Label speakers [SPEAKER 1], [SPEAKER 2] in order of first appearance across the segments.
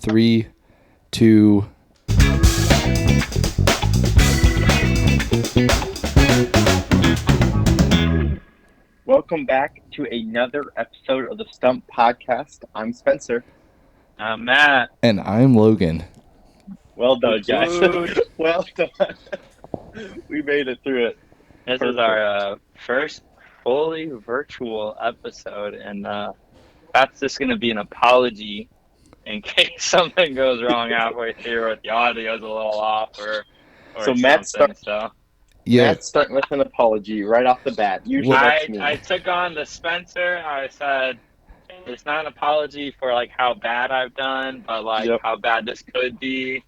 [SPEAKER 1] 3, 2.
[SPEAKER 2] Welcome back to another episode of the Stumped Podcast. I'm Spencer.
[SPEAKER 3] I'm Matt.
[SPEAKER 1] And I'm Logan.
[SPEAKER 2] Well done, guys. Well done. We made it through it.
[SPEAKER 3] This
[SPEAKER 2] Perfect.
[SPEAKER 3] is our first fully virtual episode, and that's just going to be an apology in case something goes wrong halfway through or the audio's a little off or
[SPEAKER 2] So Matt
[SPEAKER 1] Yeah.
[SPEAKER 2] Matt's starting with an apology right off the bat. Usually that's me.
[SPEAKER 3] I took on the Spencer. I said it's not an apology for like how bad I've done, but like how bad this could be.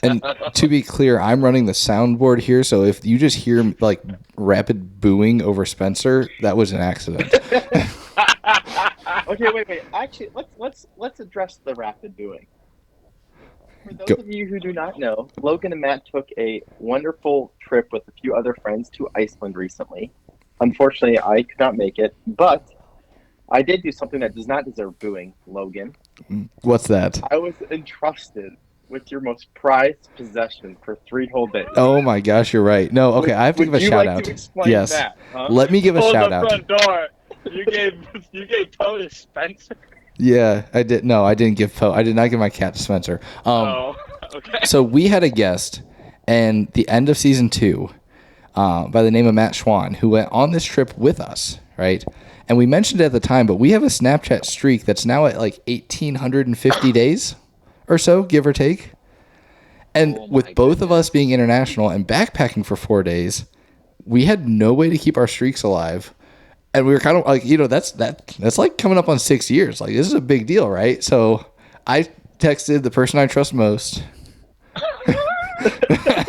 [SPEAKER 1] And to be clear, I'm running the soundboard here, so if you just hear like rapid booing over Spencer, that was an accident.
[SPEAKER 2] Okay, wait. Actually, let's address the rapid booing. For those of you who do not know, Logan and Matt took a wonderful trip with a few other friends to Iceland recently. Unfortunately, I could not make it, but I did do something that does not deserve booing, Logan.
[SPEAKER 1] What's that?
[SPEAKER 2] I was entrusted with your most prized possession for 3 whole days.
[SPEAKER 1] Oh my gosh, you're right. No, okay, I have to give a shout out. Yes.
[SPEAKER 2] That, huh?
[SPEAKER 1] Let me give a shout out.
[SPEAKER 3] Hold the front door. You gave Poe to Spencer?
[SPEAKER 1] Yeah, I did. No, I didn't give Poe. I did not give my cat to Spencer.
[SPEAKER 3] Okay.
[SPEAKER 1] So we had a guest in the end of season 2 by the name of Matt Schwann, who went on this trip with us, right? And we mentioned it at the time, but we have a Snapchat streak that's now at like 1,850 days or so, give or take. And with both of us being international and backpacking for 4 days, we had no way to keep our streaks alive. And we were kind of like, that's like coming up on 6 years. Like, this is a big deal, right? So I texted the person I trust most.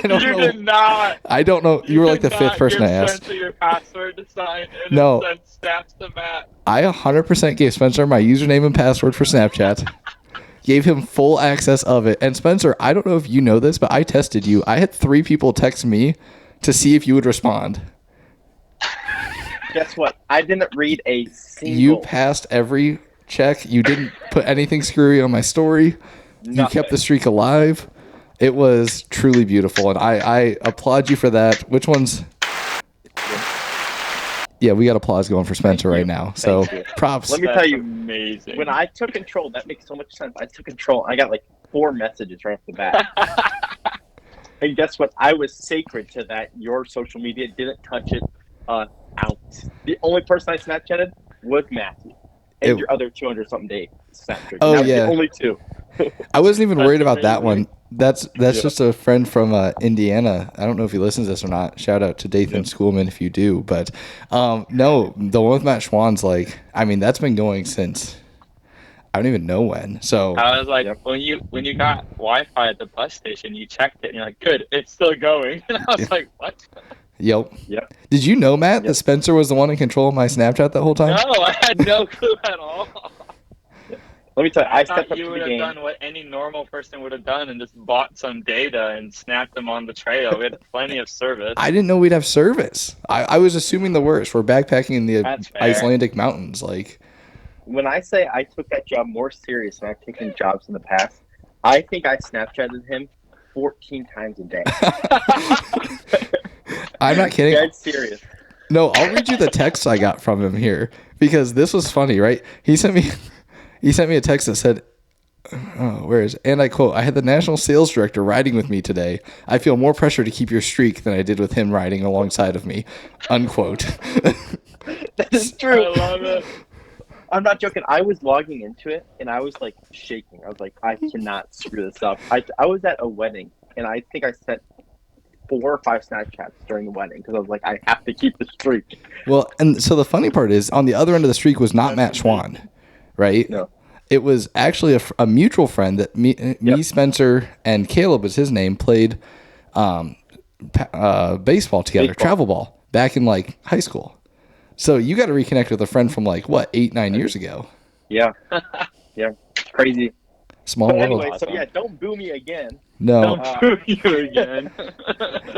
[SPEAKER 3] Did not.
[SPEAKER 1] I don't know. You were like the 5th person I asked.
[SPEAKER 3] Spencer your password to sign and
[SPEAKER 1] No.
[SPEAKER 3] send snaps to Matt.
[SPEAKER 1] I 100% gave Spencer my username and password for Snapchat. Gave him full access of it. And Spencer, I don't know if you know this, but I tested you. I had 3 people text me to see if you would respond.
[SPEAKER 2] Guess what? I didn't read a single.
[SPEAKER 1] You passed every check. You didn't put anything screwy on my story.
[SPEAKER 2] Nothing.
[SPEAKER 1] You kept the streak alive. It was truly beautiful, and I applaud you for that. Which ones? Yeah, we got applause going for Spencer right now. So props.
[SPEAKER 2] Let me tell you,
[SPEAKER 3] amazing.
[SPEAKER 2] when I took control, that makes so much sense. I took control. I got like 4 messages right off the bat. And guess what? I was sacred to that. Your social media didn't touch it out. The only person I Snapchatted was Matthew. And your other 200-something day Snapchat.
[SPEAKER 1] Oh, yeah.
[SPEAKER 2] The only 2.
[SPEAKER 1] I wasn't even worried about that one. That's just a friend from Indiana. I don't know if he listens to this or not. Shout out to Dathan Schoolman if you do. But no, the one with Matt Schwann's like, I mean, that's been going since I don't even know when. So
[SPEAKER 3] I was like, when you got Wi-Fi at the bus station, you checked it and you're like, good, it's still going. And I was like, what?
[SPEAKER 1] Yep. Did you know, Matt, that Spencer was the one in control of my Snapchat that whole time?
[SPEAKER 3] No, I had no clue at all.
[SPEAKER 2] Let me tell you, I
[SPEAKER 3] thought
[SPEAKER 2] stepped up
[SPEAKER 3] you
[SPEAKER 2] to
[SPEAKER 3] would
[SPEAKER 2] the
[SPEAKER 3] have
[SPEAKER 2] game.
[SPEAKER 3] done what any normal person would have done and just bought some data and snapped them on the trail. We had plenty of service.
[SPEAKER 1] I didn't know we'd have service. I was assuming the worst. We're backpacking in the
[SPEAKER 3] That's fair.
[SPEAKER 1] Icelandic mountains. Like,
[SPEAKER 2] When I say I took that job more serious than I've taken jobs in the past, I think I Snapchatted him 14 times a day.
[SPEAKER 1] I'm not kidding.
[SPEAKER 2] Dead serious.
[SPEAKER 1] No, I'll read you the text I got from him here because this was funny, right? He sent me a text that said, and I quote, "I had the national sales director riding with me today. I feel more pressure to keep your streak than I did with him riding alongside of me." Unquote.
[SPEAKER 2] That is true.
[SPEAKER 3] I love it.
[SPEAKER 2] I'm not joking. I was logging into it and I was like shaking. I was like, I cannot screw this up. I was at a wedding and I think I sent 4 or 5 Snapchats during the wedding because I was like, I have to keep the streak.
[SPEAKER 1] Well, and so the funny part is on the other end of the streak was not Matt Schwann, right?
[SPEAKER 2] No.
[SPEAKER 1] It was actually a mutual friend that me, Spencer, and Caleb was his name, played baseball together, travel ball, back in like high school. So you got to reconnect with a friend from like, what, 8-9 years ago?
[SPEAKER 2] Yeah. Yeah. Crazy.
[SPEAKER 1] Small
[SPEAKER 2] But
[SPEAKER 1] world.
[SPEAKER 2] anyway, so yeah, don't boo me again.
[SPEAKER 1] No,
[SPEAKER 3] Don't boo you again.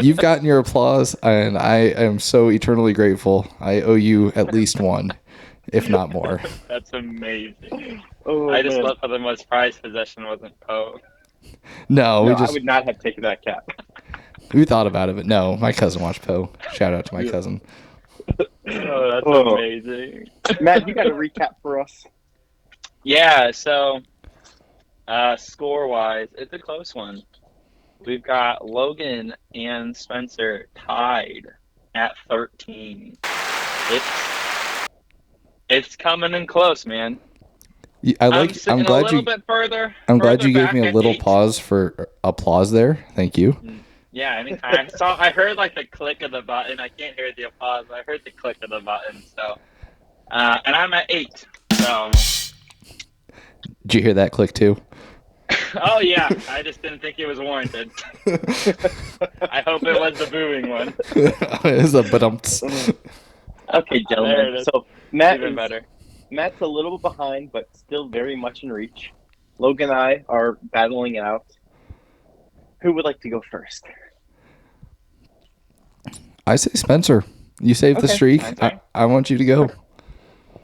[SPEAKER 1] you've gotten your applause, and I am so eternally grateful. I owe you at least one. if not more.
[SPEAKER 3] That's amazing.
[SPEAKER 2] Oh,
[SPEAKER 3] I just
[SPEAKER 2] man.
[SPEAKER 3] love how the most prized possession wasn't Poe.
[SPEAKER 1] No,
[SPEAKER 2] No,
[SPEAKER 1] we
[SPEAKER 2] I
[SPEAKER 1] just
[SPEAKER 2] would not have taken that cap.
[SPEAKER 1] we thought about it, but no, my cousin watched Poe. Shout out to my cousin.
[SPEAKER 3] Oh, that's
[SPEAKER 2] Oh.
[SPEAKER 3] amazing.
[SPEAKER 2] Matt, you got a recap for us?
[SPEAKER 3] Yeah, so score-wise, it's a close one. We've got Logan and Spencer tied at 13. It's coming in close, man.
[SPEAKER 1] I'm
[SPEAKER 3] sitting
[SPEAKER 1] glad
[SPEAKER 3] a little
[SPEAKER 1] you
[SPEAKER 3] bit further.
[SPEAKER 1] I'm glad
[SPEAKER 3] further
[SPEAKER 1] you gave
[SPEAKER 3] back
[SPEAKER 1] me a
[SPEAKER 3] at
[SPEAKER 1] little
[SPEAKER 3] 8.
[SPEAKER 1] pause for applause there. Thank you.
[SPEAKER 3] Yeah, anytime. I heard like the click of the button. I can't hear the applause, but I heard the click of the button. So, and I'm at 8. So,
[SPEAKER 1] Did you hear that click too?
[SPEAKER 3] oh yeah, I just didn't think it was warranted. I hope it was the booing one.
[SPEAKER 1] It's a
[SPEAKER 2] Okay,
[SPEAKER 3] There
[SPEAKER 2] gentlemen.
[SPEAKER 3] it is.
[SPEAKER 2] So Matt
[SPEAKER 3] Even
[SPEAKER 2] is,
[SPEAKER 3] better.
[SPEAKER 2] Matt's a little behind, but still very much in reach. Logan and I are battling it out. Who would like to go first?
[SPEAKER 1] I say Spencer. You saved the
[SPEAKER 2] Okay,
[SPEAKER 1] streak.
[SPEAKER 3] Spencer.
[SPEAKER 1] I want you to go.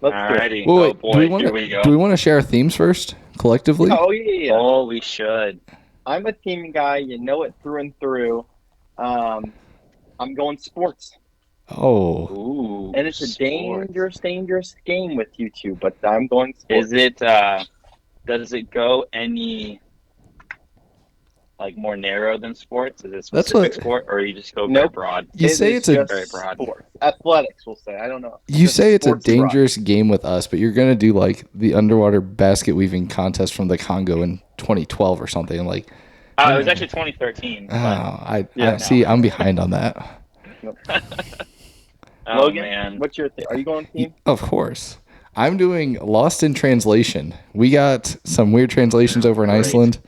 [SPEAKER 2] Let's do it.
[SPEAKER 3] Alrighty.
[SPEAKER 1] Well,
[SPEAKER 3] Oh
[SPEAKER 1] wait,
[SPEAKER 3] boy, here we go.
[SPEAKER 1] do we want to share themes first collectively?
[SPEAKER 2] Oh, yeah.
[SPEAKER 3] Oh, we should.
[SPEAKER 2] I'm a team guy. You know it through and through. I'm going sports.
[SPEAKER 1] Oh,
[SPEAKER 3] Ooh.
[SPEAKER 2] And it's a
[SPEAKER 3] sports.
[SPEAKER 2] dangerous game with you two, but I'm going sports.
[SPEAKER 3] Is it? Does it go any like more narrow than sports? Is it
[SPEAKER 1] That's
[SPEAKER 3] specific
[SPEAKER 1] what-
[SPEAKER 3] sport, or you just go
[SPEAKER 2] Nope.
[SPEAKER 3] very broad?
[SPEAKER 1] you
[SPEAKER 2] It
[SPEAKER 1] say
[SPEAKER 2] is
[SPEAKER 1] it's a
[SPEAKER 2] just
[SPEAKER 3] Very broad.
[SPEAKER 2] sports. Athletics, we'll say. I don't know.
[SPEAKER 1] you
[SPEAKER 2] Just
[SPEAKER 1] say it's a
[SPEAKER 2] sports broad.
[SPEAKER 1] dangerous game with us, but you're gonna do like the underwater basket weaving contest from the Congo in 2012 or something. Like,
[SPEAKER 3] It was actually 2013.
[SPEAKER 1] oh, I
[SPEAKER 2] Yeah.
[SPEAKER 1] see. I'm behind on that.
[SPEAKER 3] Oh
[SPEAKER 2] Logan,
[SPEAKER 3] man.
[SPEAKER 2] what's your thing? Are you going team?
[SPEAKER 1] Of course. I'm doing Lost in Translation. We got some weird translations over in
[SPEAKER 3] Great.
[SPEAKER 1] Iceland.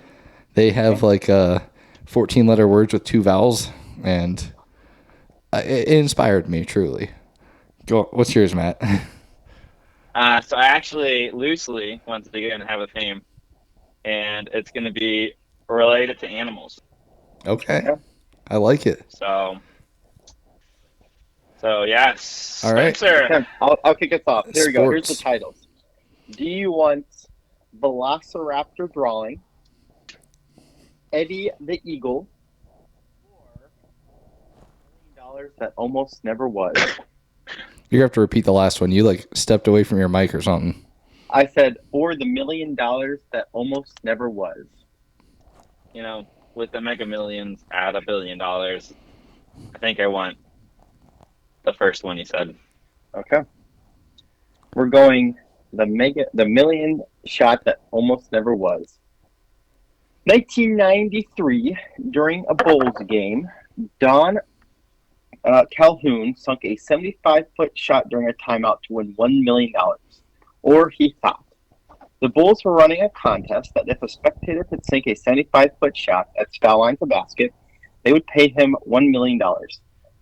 [SPEAKER 1] They have like 14-letter words with 2 vowels, and it inspired me truly. Go. What's yours, Matt?
[SPEAKER 3] So I actually loosely, once again, have a theme, and it's going to be related to animals.
[SPEAKER 1] Okay. I like it.
[SPEAKER 3] So yes.
[SPEAKER 1] All right.
[SPEAKER 3] Spencer.
[SPEAKER 2] Okay, I'll kick us off. Here we go. Here's the
[SPEAKER 1] Sports.
[SPEAKER 2] titles. Do you want Velociraptor Drawing, Eddie the Eagle, or $1 million that almost never was?
[SPEAKER 1] You have to repeat the last one. You like stepped away from your mic or something.
[SPEAKER 2] I said, or the $1 million that almost never was.
[SPEAKER 3] You know, with the Mega Millions at $1 billion, I think I want the first one you said.
[SPEAKER 2] Okay. We're going the million shot that almost never was. 1993, during a Bulls game, Don Calhoun sunk a 75-foot shot during a timeout to win $1 million. Or he thought. The Bulls were running a contest that if a spectator could sink a 75-foot shot at foul line to basket, they would pay him $1 million.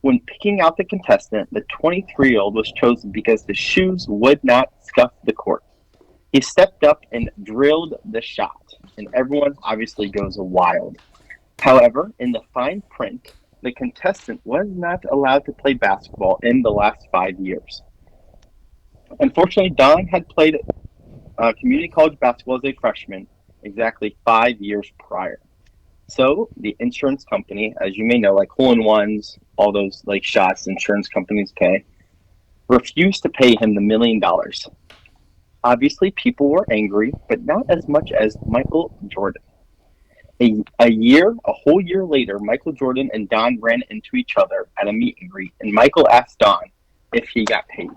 [SPEAKER 2] When picking out the contestant, the 23-year-old was chosen because the shoes would not scuff the court. He stepped up and drilled the shot, and everyone obviously goes wild. However, in the fine print, the contestant was not allowed to play basketball in the last 5 years. Unfortunately, Don had played community college basketball as a freshman exactly 5 years prior. So the insurance company, as you may know, like hole-in-ones, all those like shots insurance companies pay, refused to pay him the $1 million. Obviously, people were angry, but not as much as Michael Jordan. A whole year later, Michael Jordan and Don ran into each other at a meet and greet, and Michael asked Don if he got paid.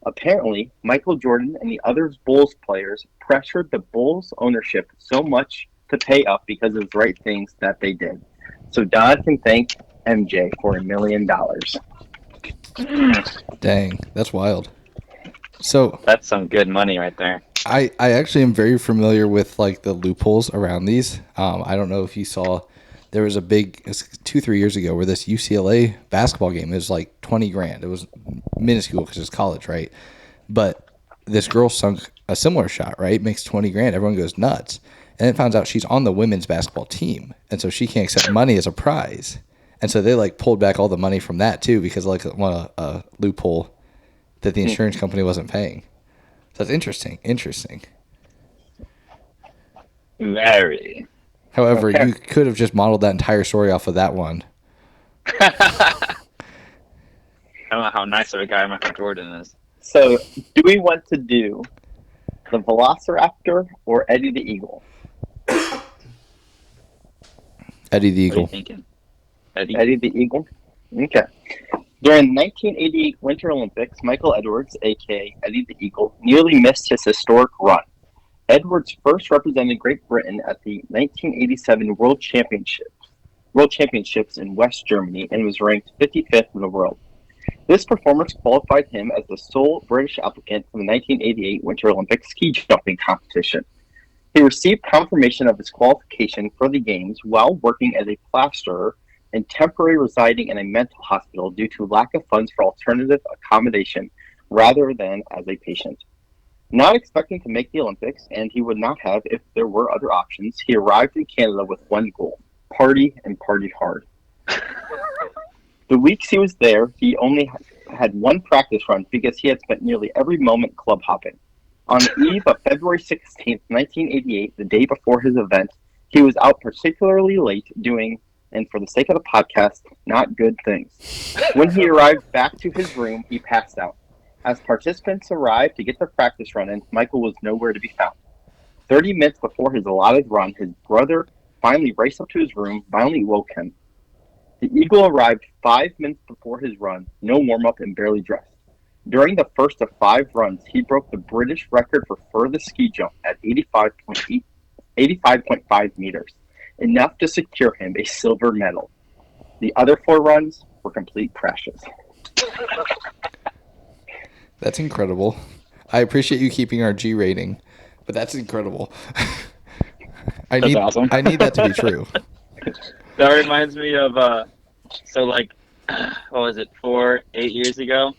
[SPEAKER 2] Apparently, Michael Jordan and the other Bulls players pressured the Bulls ownership so much to pay up because of the right things that they did. So Don can thank MJ for $1 million.
[SPEAKER 1] Dang, that's wild. So
[SPEAKER 3] That's some good money right there.
[SPEAKER 1] I actually am very familiar with like the loopholes around these. I don't know if you saw, there was a big, it's 2-3 years ago where this UCLA basketball game is like 20 grand. It was minuscule because it's college, right? But this girl sunk a similar shot, right? Makes 20 grand. Everyone goes nuts. And then finds out she's on the women's basketball team. And so she can't accept money as a prize. And so they like pulled back all the money from that too because like a loophole that the insurance company wasn't paying. So that's interesting.
[SPEAKER 3] Very.
[SPEAKER 1] However,
[SPEAKER 2] Okay.
[SPEAKER 1] you could have just modeled that entire story off of that one.
[SPEAKER 3] I don't know how nice of a guy Michael Jordan is.
[SPEAKER 2] So, do we want to do the Velociraptor or Eddie the Eagle?
[SPEAKER 1] Eddie the
[SPEAKER 3] What are you
[SPEAKER 1] Eagle.
[SPEAKER 3] thinking? Eddie?
[SPEAKER 2] Eddie the Eagle? Okay. During the 1988 Winter Olympics, Michael Edwards, a.k.a. Eddie the Eagle, nearly missed his historic run. Edwards first represented Great Britain at the 1987 World Championships in West Germany and was ranked 55th in the world. This performance qualified him as the sole British applicant for the 1988 Winter Olympic ski jumping competition. He received confirmation of his qualification for the Games while working as a plasterer and temporarily residing in a mental hospital due to lack of funds for alternative accommodation rather than as a patient. Not expecting to make the Olympics, and he would not have if there were other options, he arrived in Canada with one goal: party and party hard. The weeks he was there, he only had one practice run because he had spent nearly every moment club hopping. On the eve of February 16th, 1988, the day before his event, he was out particularly late doing, and for the sake of the podcast, not good things. When he arrived back to his room, he passed out. As participants arrived to get their practice run in, Michael was nowhere to be found. 30 minutes before his allotted run, his brother finally raced up to his room, violently woke him. The Eagle arrived 5 minutes before his run, no warm-up and barely dressed. During the first of 5 runs, he broke the British record for furthest ski jump at 85.5 meters, enough to secure him a silver medal. The other 4 runs were complete crashes.
[SPEAKER 1] That's incredible. I appreciate you keeping our G rating, but that's incredible.
[SPEAKER 3] That's awesome.
[SPEAKER 1] I need that to be true.
[SPEAKER 3] That reminds me of, so like, what was it, 8 years ago?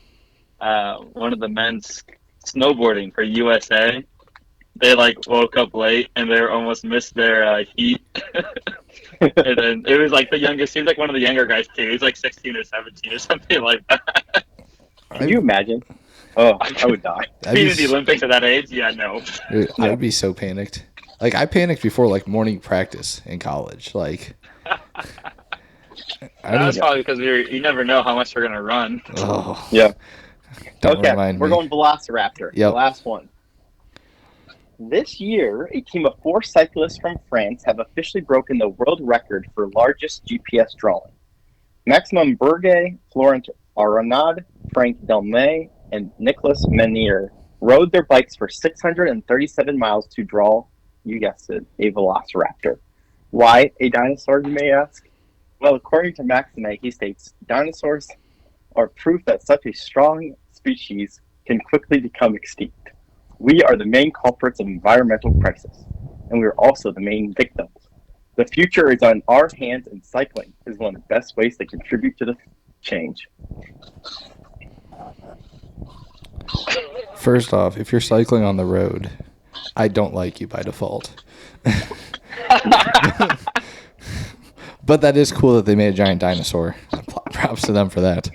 [SPEAKER 3] One of the men's snowboarding for USA, they like woke up late and they almost missed their heat. And then it was like the youngest, he was like one of the younger guys too. He was like 16 or 17 or something like that.
[SPEAKER 2] Can you imagine? Oh, I would die.
[SPEAKER 3] Being in the Olympics at that age? Yeah, no.
[SPEAKER 1] Dude, I would be so panicked. Like, I panicked before, like, morning practice in college. Like,
[SPEAKER 3] That's probably because you never know how much we're going to run.
[SPEAKER 1] Oh,
[SPEAKER 2] Yeah.
[SPEAKER 1] don't
[SPEAKER 2] Okay,
[SPEAKER 1] remind
[SPEAKER 2] we're
[SPEAKER 1] me.
[SPEAKER 2] going Velociraptor.
[SPEAKER 1] Yep.
[SPEAKER 2] The last one. This year, a team of 4 cyclists from France have officially broken the world record for largest GPS drawing. Maximum Berge, Florent Aronad, Frank Delmay, and Nicolas Menier rode their bikes for 637 miles to draw, you guessed it, a Velociraptor. Why a dinosaur, you may ask? Well, according to Maxime, he states, dinosaurs are proof that such a strong species can quickly become extinct. We are the main culprits of environmental crisis, and we are also the main victims. The future is on our hands, and cycling is one of the best ways to contribute to the change.
[SPEAKER 1] First off, if you're cycling on the road, I don't like you by default. But that is cool that they made a giant dinosaur. Props to them for that.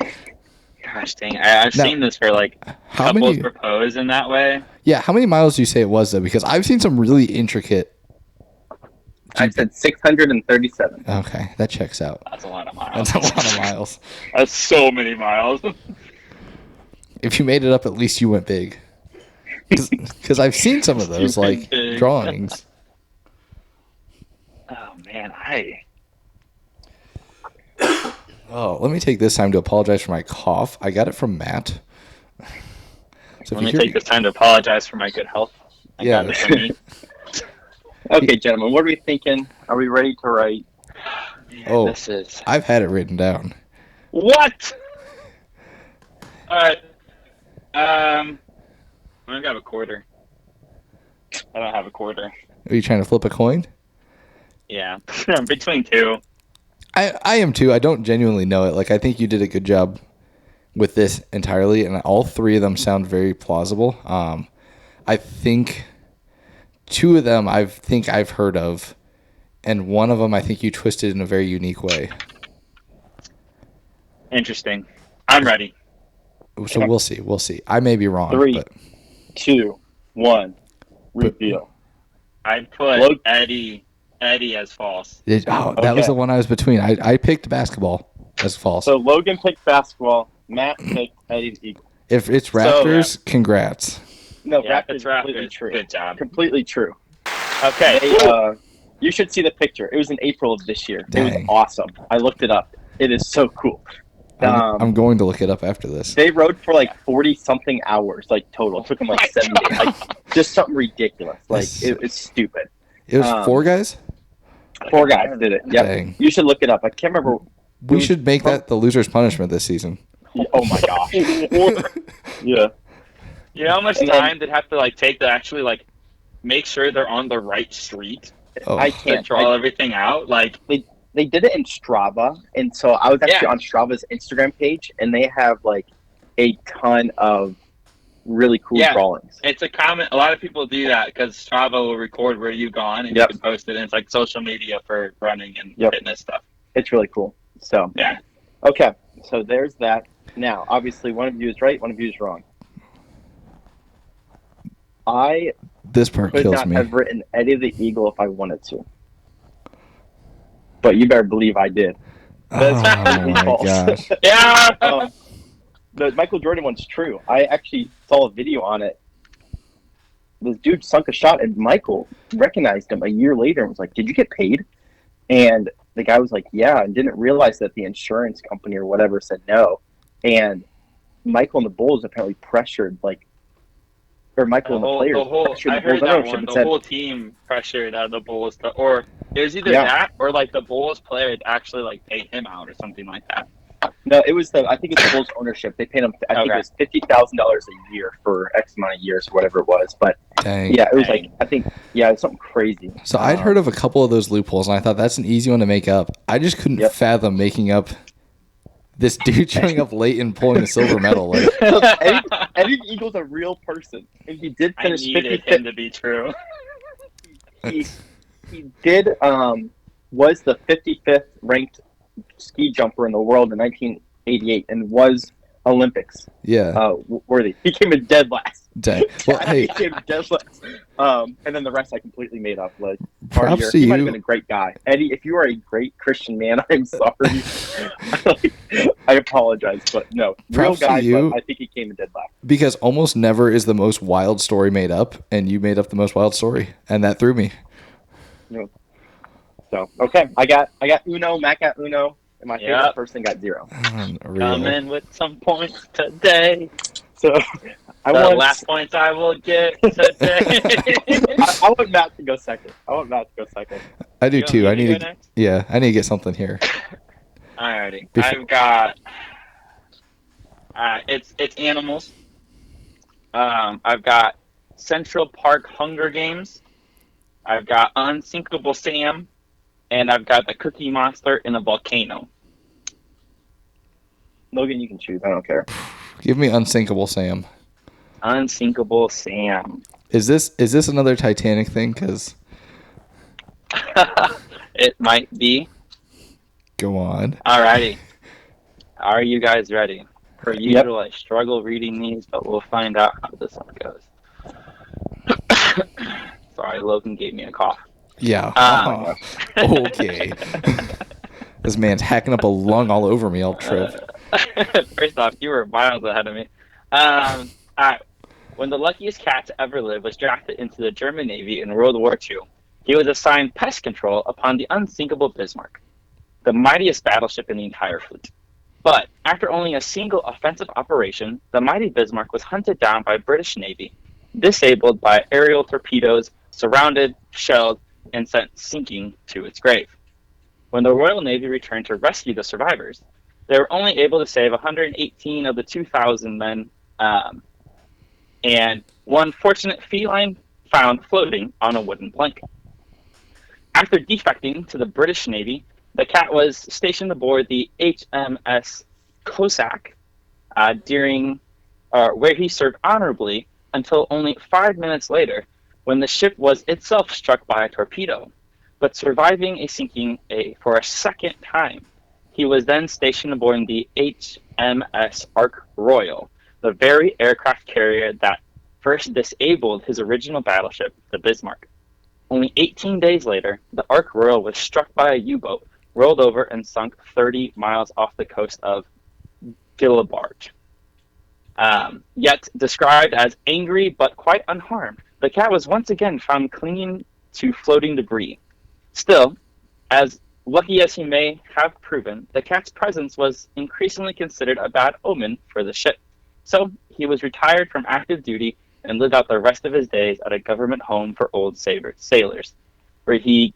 [SPEAKER 3] Gosh dang, I've
[SPEAKER 1] Now,
[SPEAKER 3] seen this for like
[SPEAKER 1] how
[SPEAKER 3] couples
[SPEAKER 1] many-
[SPEAKER 3] propose in that way.
[SPEAKER 1] Yeah, how many miles do you say it was, though? Because I've seen some really intricate...
[SPEAKER 2] I said 637.
[SPEAKER 1] Okay, that checks out.
[SPEAKER 3] That's a lot of miles.
[SPEAKER 1] That's a lot of miles.
[SPEAKER 3] That's so many miles.
[SPEAKER 1] If you made it up, at least you went big. Because I've seen some of those, like,
[SPEAKER 3] Big.
[SPEAKER 1] drawings.
[SPEAKER 3] Oh man,
[SPEAKER 1] Oh, let me take this time to apologize for my cough. I got it from Matt. So
[SPEAKER 3] let me take this time to apologize for my good health. I
[SPEAKER 1] Yeah.
[SPEAKER 3] got it from me.
[SPEAKER 2] Okay, gentlemen, what are we thinking? Are we ready to write?
[SPEAKER 1] Oh,
[SPEAKER 3] This is
[SPEAKER 1] I've had it written down.
[SPEAKER 3] what? All right. I'm gonna have a quarter. I don't have a quarter.
[SPEAKER 1] Are you trying to flip a coin?
[SPEAKER 3] Yeah, I'm between 2.
[SPEAKER 1] I am too. I don't genuinely know it. Like, I think you did a good job with this entirely, and all 3 of them sound very plausible. I think 2 of them I've heard of, and one of them I think you twisted in a very unique way.
[SPEAKER 3] Interesting. I'm ready.
[SPEAKER 1] So we'll see. We'll see. I may be wrong.
[SPEAKER 2] 3,
[SPEAKER 1] but
[SPEAKER 2] 2, 1. Reveal.
[SPEAKER 3] I put Eddie as false.
[SPEAKER 1] That was
[SPEAKER 2] Okay.
[SPEAKER 1] the one I was between. I picked basketball as false.
[SPEAKER 2] So Logan picked basketball. Matt picked Eddie the Eagle.
[SPEAKER 1] If it's Raptors, congrats.
[SPEAKER 2] No,
[SPEAKER 3] Yeah,
[SPEAKER 2] Raptors
[SPEAKER 3] it's
[SPEAKER 2] completely
[SPEAKER 3] Raptors.
[SPEAKER 2] true.
[SPEAKER 3] Good job.
[SPEAKER 2] Completely true.
[SPEAKER 3] Okay.
[SPEAKER 2] You should see the picture. It was in April of this year.
[SPEAKER 1] Dang.
[SPEAKER 2] It was awesome. I looked it up. It is so cool.
[SPEAKER 1] I'm going to look it up after this.
[SPEAKER 2] They rode for like 40-something hours, like total. It took them like 7 days. Like, just something ridiculous. Like, it's stupid.
[SPEAKER 1] It was 4 guys?
[SPEAKER 2] 4 guys did it. Yep.
[SPEAKER 1] Dang.
[SPEAKER 2] You should look it up. I can't remember.
[SPEAKER 1] We should make that the loser's punishment this season.
[SPEAKER 2] Oh my gosh. Yeah.
[SPEAKER 3] You know how much time they'd have to like take to actually like make sure they're on the right street
[SPEAKER 1] Oh.
[SPEAKER 2] I
[SPEAKER 3] to
[SPEAKER 2] can't.
[SPEAKER 3] draw everything out? Like,
[SPEAKER 2] They did it in Strava, and so I was actually on Strava's Instagram page, and they have like a ton of really cool drawings.
[SPEAKER 3] it's a lot of people do that because Strava will record where you've gone and you can post it. And it's like social media for running and fitness stuff.
[SPEAKER 2] It's really cool. So
[SPEAKER 3] Yeah.
[SPEAKER 2] okay, so there's that. Now, obviously, one of you is right, one of you is wrong. I
[SPEAKER 1] This part
[SPEAKER 2] could
[SPEAKER 1] kills
[SPEAKER 2] not
[SPEAKER 1] me.
[SPEAKER 2] have written Eddie the Eagle if I wanted to, but you better believe I did.
[SPEAKER 1] Oh
[SPEAKER 2] That's completely
[SPEAKER 1] my
[SPEAKER 2] false.
[SPEAKER 1] gosh.
[SPEAKER 3] Yeah.
[SPEAKER 2] The Michael Jordan one's true. I actually saw a video on it. This dude sunk a shot, and Michael recognized him a year later and was like, "Did you get paid?" And the guy was like, "Yeah," and didn't realize that the insurance company or whatever said no. And Michael and the Bulls apparently pressured, or Michael and the players pressured
[SPEAKER 3] I
[SPEAKER 2] the
[SPEAKER 3] heard
[SPEAKER 2] Bulls
[SPEAKER 3] that
[SPEAKER 2] ownership
[SPEAKER 3] one.
[SPEAKER 2] and
[SPEAKER 3] The
[SPEAKER 2] said,
[SPEAKER 3] whole team pressured the Bulls, or it was either
[SPEAKER 2] Yeah.
[SPEAKER 3] that or like the Bulls player actually like paid him out or something like that.
[SPEAKER 2] "No, it was I think it's the Bulls ownership. They paid him. I think it was $50,000 a year for X amount of years, or whatever it was." But
[SPEAKER 1] Dang.
[SPEAKER 2] yeah, it was
[SPEAKER 3] Dang.
[SPEAKER 2] I think it's something crazy.
[SPEAKER 1] So I'd heard of a couple of those loopholes, and I thought that's an easy one to make up. I just couldn't fathom making up this dude showing up late and pulling a silver medal. Like,
[SPEAKER 2] Eddie Eagle's a real person, and he did
[SPEAKER 3] I
[SPEAKER 2] finish
[SPEAKER 3] needed
[SPEAKER 2] 55th.
[SPEAKER 3] him to be true.
[SPEAKER 2] He did was the 55th ranked ski jumper in the world in 1988, and was Olympics
[SPEAKER 1] yeah.
[SPEAKER 2] worthy. He came in dead last.
[SPEAKER 1] Dang. Well, hey,
[SPEAKER 2] He came in dead last. And then the rest I completely made up. Like,
[SPEAKER 1] props to
[SPEAKER 2] he might have
[SPEAKER 1] you.
[SPEAKER 2] been a great guy. Eddie, if you are a great Christian man, I'm sorry. I apologize, but no, real
[SPEAKER 1] Props to
[SPEAKER 2] guy.
[SPEAKER 1] you.
[SPEAKER 2] But I think he came in dead last.
[SPEAKER 1] Because almost never is the most wild story made up, and you made up the most wild story, and that threw me.
[SPEAKER 2] So okay, I got Uno. Matt got Uno, and my favorite
[SPEAKER 3] Yep.
[SPEAKER 2] person got 0.
[SPEAKER 3] Come
[SPEAKER 1] Unreal.
[SPEAKER 3] in with some points today.
[SPEAKER 2] So I
[SPEAKER 3] The
[SPEAKER 2] want
[SPEAKER 3] last points I will get today.
[SPEAKER 2] I want Matt to go second.
[SPEAKER 1] I do
[SPEAKER 3] You
[SPEAKER 1] too.
[SPEAKER 3] want
[SPEAKER 1] I
[SPEAKER 3] me
[SPEAKER 1] need
[SPEAKER 3] go
[SPEAKER 1] to.
[SPEAKER 3] next?
[SPEAKER 1] Yeah, I need to get something here.
[SPEAKER 3] Alrighty.
[SPEAKER 1] Before-
[SPEAKER 3] I've got. It's animals. I've got Central Park Hunger Games. I've got Unsinkable Sam, and I've got the Cookie Monster in a volcano.
[SPEAKER 2] Logan, you can choose. I don't care.
[SPEAKER 1] Give me Unsinkable Sam.
[SPEAKER 3] Unsinkable Sam.
[SPEAKER 1] Is this another Titanic thing? Because
[SPEAKER 3] It might be.
[SPEAKER 1] go on.
[SPEAKER 3] Alrighty. Are you guys ready? Per usual, I struggle reading these, but we'll find out how this one goes. Sorry, Logan gave me a cough.
[SPEAKER 1] Yeah.
[SPEAKER 3] Um,
[SPEAKER 1] Okay. This man's hacking up a lung all over me. I'll trip.
[SPEAKER 3] First off, you were miles ahead of me. Alright. When the luckiest cat to ever live was drafted into the German Navy in World War II, he was assigned pest control upon the unsinkable Bismarck, the mightiest battleship in the entire fleet. But after only a single offensive operation, the mighty Bismarck was hunted down by British Navy, disabled by aerial torpedoes, surrounded, shelled, and sent sinking to its grave. When the Royal Navy returned to rescue the survivors, they were only able to save 118 of the 2,000 men, and one fortunate feline found floating on a wooden plank. After defecting to the British Navy, the cat was stationed aboard the HMS Cossack, where he served honorably until only 5 minutes later, when the ship was itself struck by a torpedo. But surviving a sinking for a second time, he was then stationed aboard the HMS Ark Royal, the very aircraft carrier that first disabled his original battleship, the Bismarck. Only 18 days later, the Ark Royal was struck by a U-boat, rolled over, and sunk 30 miles off the coast of Gilabarge. Yet described as angry but quite unharmed, the cat was once again found clinging to floating debris. Still, as lucky as he may have proven, the cat's presence was increasingly considered a bad omen for the ship. So he was retired from active duty and lived out the rest of his days at a government home for old sailors, when he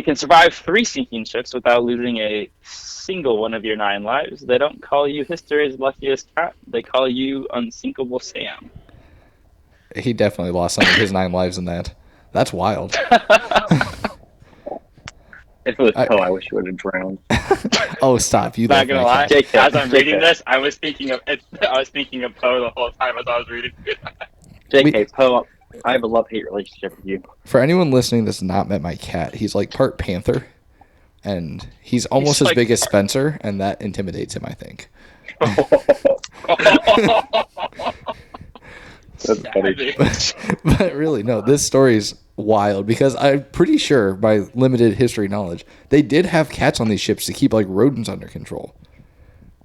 [SPEAKER 3] can survive 3 sinking ships without losing a single one of your 9 lives. They don't call you history's luckiest cat. They call you Unsinkable Sam.
[SPEAKER 1] He definitely lost some of his 9 lives in that. That's wild.
[SPEAKER 2] If it was Poe, I wish you would have drowned.
[SPEAKER 1] Oh, stop! You
[SPEAKER 3] Not gonna lie. As I'm reading
[SPEAKER 2] JK.
[SPEAKER 3] this, I was thinking of Poe the whole time as I was reading.
[SPEAKER 2] JK, Poe, I have a love-hate relationship with you.
[SPEAKER 1] For anyone listening that's not met my cat, he's like part panther, and he's almost as
[SPEAKER 3] like
[SPEAKER 1] big as Spencer, and that intimidates him, I think.
[SPEAKER 2] That's funny.
[SPEAKER 1] But really, no, this story's wild because I'm pretty sure, by limited history knowledge, they did have cats on these ships to keep like rodents under control.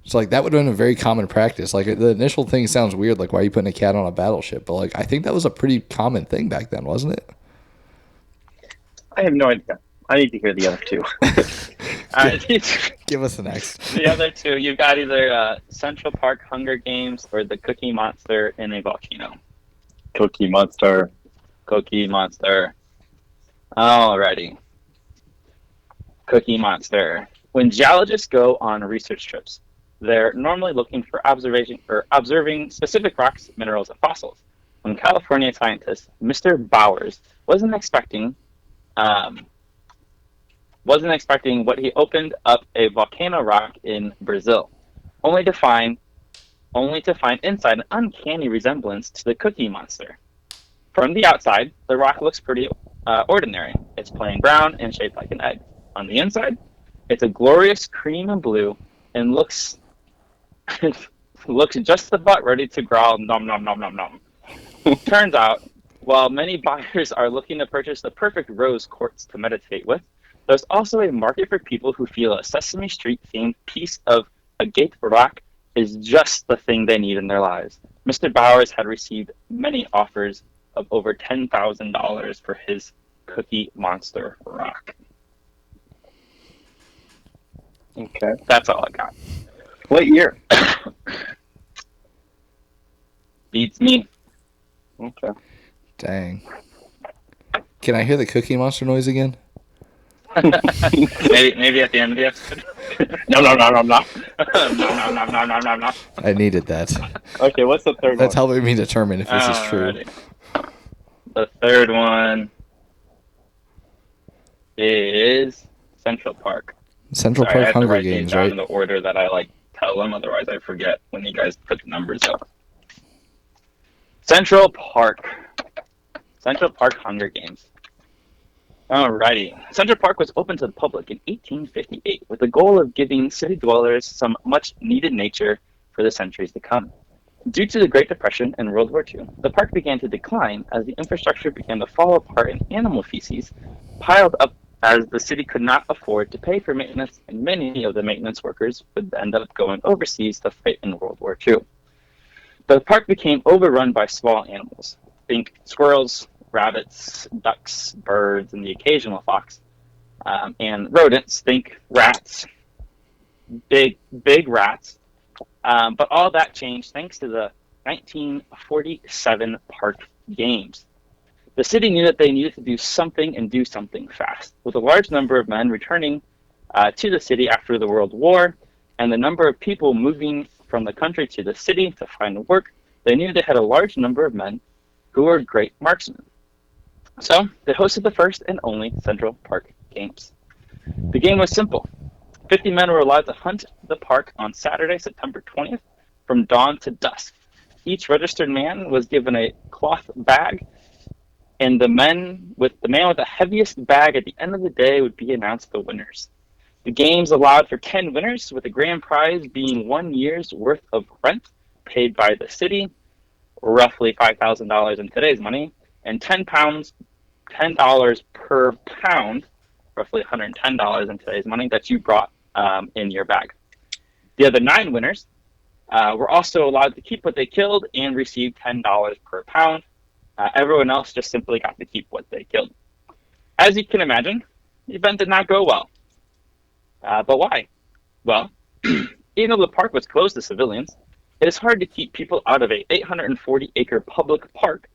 [SPEAKER 1] So like that would have been a very common practice. Like the initial thing sounds weird, like why are you putting a cat on a battleship? But like I think that was a pretty common thing back then, wasn't it?
[SPEAKER 2] I have no idea. I need to hear the other 2.
[SPEAKER 1] Give us the next.
[SPEAKER 3] The other 2, you've got either Central Park Hunger Games or the Cookie Monster in a volcano.
[SPEAKER 2] Cookie Monster.
[SPEAKER 3] Cookie Monster. Alrighty. Cookie Monster. When geologists go on research trips, they're normally looking for observing specific rocks, minerals, and fossils. When California scientist Mr. Bowers wasn't expecting what he opened up a volcano rock in Brazil, only to find inside an uncanny resemblance to the Cookie Monster. From the outside, the rock looks pretty ordinary. It's plain brown and shaped like an egg. On the inside, it's a glorious cream and blue and looks just about ready to growl nom nom nom nom nom. Turns out, while many buyers are looking to purchase the perfect rose quartz to meditate with, there's also a market for people who feel a Sesame Street themed piece of agate rock is just the thing they need in their lives. Mr. Bowers had received many offers of over $10,000 for his Cookie Monster rock.
[SPEAKER 2] Okay.
[SPEAKER 3] That's all I got.
[SPEAKER 2] What year?
[SPEAKER 3] Beats me.
[SPEAKER 2] Okay.
[SPEAKER 1] Dang. Can I hear the Cookie Monster noise again?
[SPEAKER 3] maybe at the end of the episode.
[SPEAKER 2] No.
[SPEAKER 3] No.
[SPEAKER 1] I needed that.
[SPEAKER 2] Okay, what's the third
[SPEAKER 1] That's
[SPEAKER 2] one?
[SPEAKER 1] helping me determine if this is true.
[SPEAKER 3] Alrighty. The third one is Central Park.
[SPEAKER 1] Central
[SPEAKER 3] Sorry, I
[SPEAKER 1] Park
[SPEAKER 3] have to
[SPEAKER 1] Hunger
[SPEAKER 3] write these
[SPEAKER 1] Games,
[SPEAKER 3] down
[SPEAKER 1] right?
[SPEAKER 3] in the order that I tell them, otherwise I forget when you guys put the numbers up. Central Park Hunger Games. Alrighty. Central Park was opened to the public in 1858 with the goal of giving city dwellers some much-needed nature for the centuries to come. Due to the Great Depression and World War II, the park began to decline as the infrastructure began to fall apart and animal feces piled up as the city could not afford to pay for maintenance, and many of the maintenance workers would end up going overseas to fight in World War II. The park became overrun by small animals. Think squirrels, rabbits, ducks, birds, and the occasional fox. And rodents, think rats, big rats. But all that changed thanks to the 1947 Park Games. The city knew that they needed to do something and do something fast. With a large number of men returning to the city after the World War, and the number of people moving from the country to the city to find work, they knew they had a large number of men who were great marksmen. So they hosted the first and only Central Park Games. The game was simple. 50 men were allowed to hunt the park on Saturday, September 20th, from dawn to dusk. Each registered man was given a cloth bag, and the man with the heaviest bag at the end of the day would be announced the winners. The games allowed for 10 winners, with the grand prize being 1 year's worth of rent paid by the city, roughly $5,000 in today's money, and $10 per pound, roughly $110 in today's money, that you brought in your bag. The other 9 winners were also allowed to keep what they killed and received $10 per pound. Everyone else just simply got to keep what they killed. As you can imagine, the event did not go well. But why? Well, even though the park was closed to civilians, it is hard to keep people out of a 840-acre public park,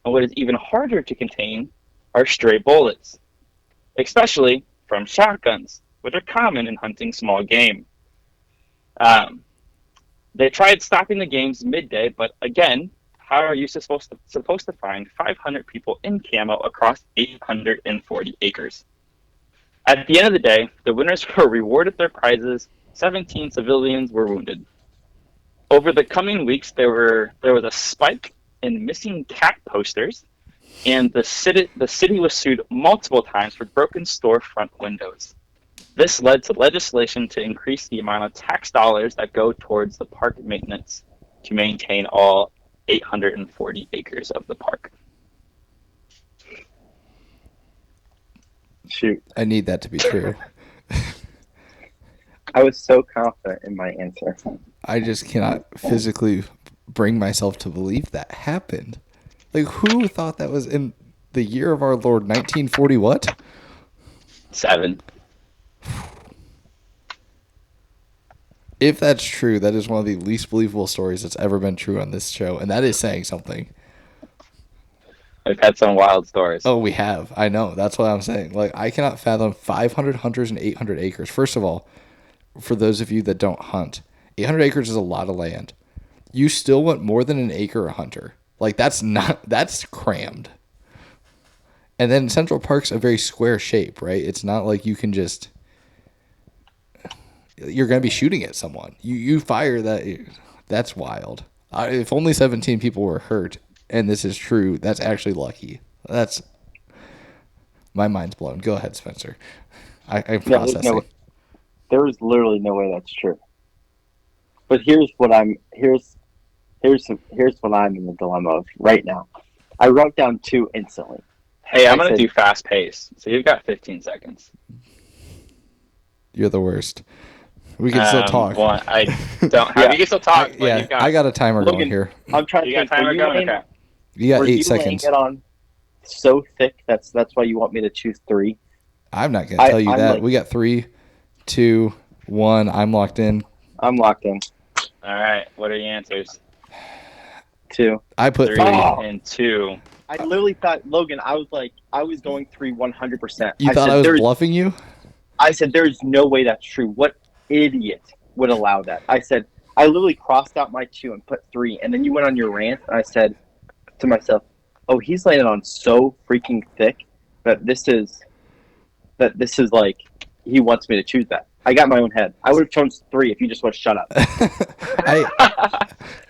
[SPEAKER 3] and what is even harder to contain are stray bullets, especially from shotguns, which are common in hunting small game. They tried stopping the games midday, but again, how are you supposed to find 500 people in camo across 840 acres? At the end of the day, the winners were rewarded their prizes. 17 civilians were wounded. Over the coming weeks, there was a spike in missing cat posters, and the city was sued multiple times for broken storefront windows. This led to legislation to increase the amount of tax dollars that go towards the park maintenance to maintain all 840 acres of the park.
[SPEAKER 2] Shoot.
[SPEAKER 1] I need that to be true.
[SPEAKER 2] I was so confident in my answer.
[SPEAKER 1] I just cannot physically bring myself to believe that happened. Like, who thought that was in the year of our Lord, 1940 what?
[SPEAKER 3] 7.
[SPEAKER 1] If that's true, that is one of the least believable stories that's ever been true on this show, and that is saying something.
[SPEAKER 3] We've had some wild stories.
[SPEAKER 1] Oh, we have. I know. That's what I'm saying. Like, I cannot fathom 500 hunters and 800 acres. First of all, for those of you that don't hunt, 800 acres is a lot of land. You still want more than an acre a hunter. Like, that's crammed. And then Central Park's a very square shape, right? It's not like you can just, you're going to be shooting at someone. You fire that, that's wild. If only 17 people were hurt, and this is true, that's actually lucky. That's, my mind's blown. Go ahead, Spencer. I'm processing.
[SPEAKER 2] There is literally no way that's true. But here's what I'm in the dilemma of right now. I wrote down 2 instantly.
[SPEAKER 3] Hey, I'm going to do fast pace. So you've got 15 seconds.
[SPEAKER 1] You're the worst. We can still talk.
[SPEAKER 3] Well, I don't have. You can still talk.
[SPEAKER 1] I got a timer
[SPEAKER 2] Logan,
[SPEAKER 1] going here.
[SPEAKER 2] I'm trying to
[SPEAKER 3] You got
[SPEAKER 2] think.
[SPEAKER 3] timer going? Okay.
[SPEAKER 1] You got
[SPEAKER 2] Were
[SPEAKER 1] 8
[SPEAKER 2] you
[SPEAKER 1] seconds.
[SPEAKER 2] laying it on so thick that's why you want me to choose 3?
[SPEAKER 1] I'm not going to tell you
[SPEAKER 2] I'm
[SPEAKER 1] that.
[SPEAKER 2] like,
[SPEAKER 1] we got 3, 2, 1. I'm locked in.
[SPEAKER 2] I'm locked in.
[SPEAKER 3] All right. What are your answers?
[SPEAKER 2] 2.
[SPEAKER 1] I put
[SPEAKER 3] 3
[SPEAKER 1] 3.
[SPEAKER 3] and 2.
[SPEAKER 2] I literally thought, Logan, I was going 3 100%.
[SPEAKER 1] You thought I was bluffing you?
[SPEAKER 2] I said, there's no way that's true. What idiot would allow that? I said, I literally crossed out my 2 and put 3. And then you went on your rant, and I said to myself, oh, he's laying it on so freaking thick that this is like, he wants me to choose that. I got my own head. I would have chosen 3 if you just would have shut up.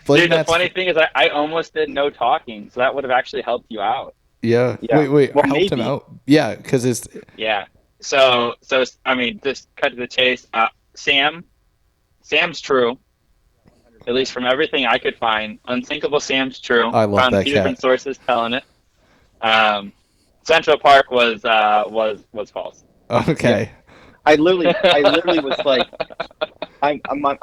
[SPEAKER 3] Dude, the funny thing is I almost did no talking, so that would have actually helped you out.
[SPEAKER 1] Yeah. Wait.
[SPEAKER 2] Well,
[SPEAKER 1] helped him out? Yeah, because it's...
[SPEAKER 3] Yeah. So I mean, just cut to the chase. Sam's true. At least from everything I could find. Unthinkable Sam's true.
[SPEAKER 1] I love
[SPEAKER 3] Found
[SPEAKER 1] that
[SPEAKER 3] 2
[SPEAKER 1] cat.
[SPEAKER 3] different sources telling it. Central Park was false.
[SPEAKER 1] Okay.
[SPEAKER 2] I literally was like, I'm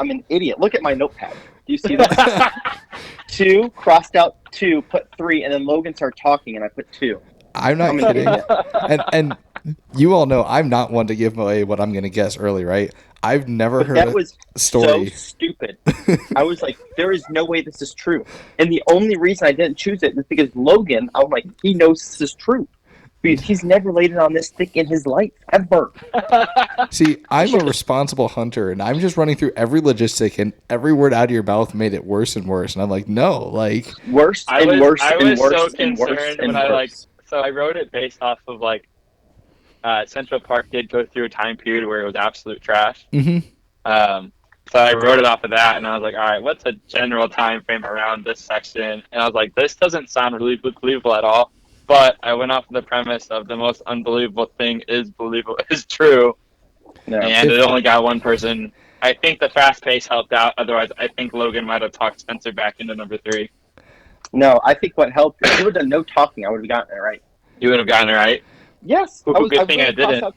[SPEAKER 2] an idiot. Look at my notepad. Do you see that? 2, crossed out 2, put 3, and then Logan started talking, and I put 2.
[SPEAKER 1] I'm not kidding. And you all know I'm not one to give away what I'm going to guess early, right? I've never heard
[SPEAKER 2] That was
[SPEAKER 1] a story.
[SPEAKER 2] so stupid. I was like, there is no way this is true. And the only reason I didn't choose it is because Logan, I'm like, he knows this is true. Because he's never laid it on this thick in his life, ever.
[SPEAKER 1] See, I'm a responsible hunter, and I'm just running through every logistic, and every word out of your mouth made it worse and worse. And I'm like, no, like...
[SPEAKER 2] Worse
[SPEAKER 3] I
[SPEAKER 2] and
[SPEAKER 3] was
[SPEAKER 2] worse and
[SPEAKER 3] so
[SPEAKER 2] worse and
[SPEAKER 3] concerned
[SPEAKER 2] worse
[SPEAKER 3] when
[SPEAKER 2] and worse.
[SPEAKER 3] So I wrote it based off of Central Park did go through a time period where it was absolute trash.
[SPEAKER 1] Mm-hmm.
[SPEAKER 3] So I wrote it off of that, and I was like, all right, what's a general time frame around this section? And I was like, this doesn't sound really believable at all. But I went off the premise of the most unbelievable thing is true,
[SPEAKER 2] No.
[SPEAKER 3] and it only got one person I think the fast pace helped out. Otherwise, I think Logan might have talked Spencer back into number 3.
[SPEAKER 2] No, I think what helped, if you would have done no talking, I would have gotten it right.
[SPEAKER 3] You would have gotten it right.
[SPEAKER 2] Yes.
[SPEAKER 3] Good thing I didn't.